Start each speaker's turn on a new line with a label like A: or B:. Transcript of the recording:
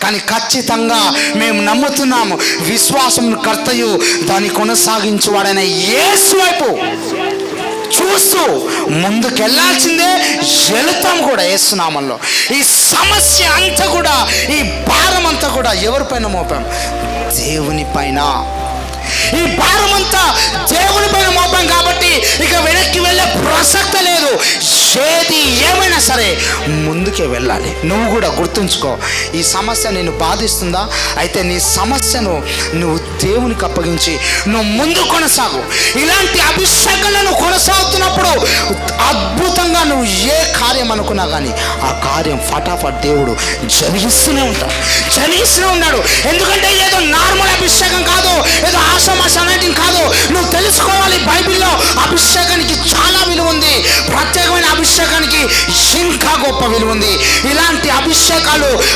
A: కానీ ఖచ్చితంగా మేము నమ్ముతున్నాము, విశ్వాసం కర్తయు దాన్ని కొనసాగించువాడైన యేసు వైపు చూస్తూ ముందుకెళ్లాల్సిందే, వెళుతాం కూడా యేసు నామములో. ఈ సమస్య అంతా కూడా, ఈ భారం అంతా కూడా ఎవరిపైన మోపాం? దేవుని పైన. ఈ భారం అంతా దేవుని పైన మోపాం కాబట్టి ఇక వెనక్కి వెళ్ళే ప్రసక్తి లేదు. ఏది ఏమైనా సరే ముందుకే వెళ్ళాలి. నువ్వు కూడా గుర్తుంచుకో, ఈ సమస్య నిన్ను బాధిస్తుందా? అయితే నీ సమస్యను నువ్వు దేవునికి అప్పగించి నువ్వు ముందు కొనసాగు. ఇలాంటి అభిషేకాలను కొనసాగుతున్నప్పుడు అద్భుతంగా నువ్వు ఏ కార్యం అనుకున్నా కానీ ఆ కార్యం ఫటాఫట్ దేవుడు జరిగిస్తూనే ఉన్నాడు. ఎందుకంటే ఏదో నార్మల్ అభిషేకం కాదు, ఏదో ఆషామాష అనేది కాదు. నువ్వు తెలుసుకోవాలి, బైబిల్లో అభిషేకానికి చాలా విలువ ఉంది, ప్రత్యేకమైన అభిషేకానికి ఇంకా గొప్ప విలువ ఉంది. ఇలాంటి అభిషేకాలు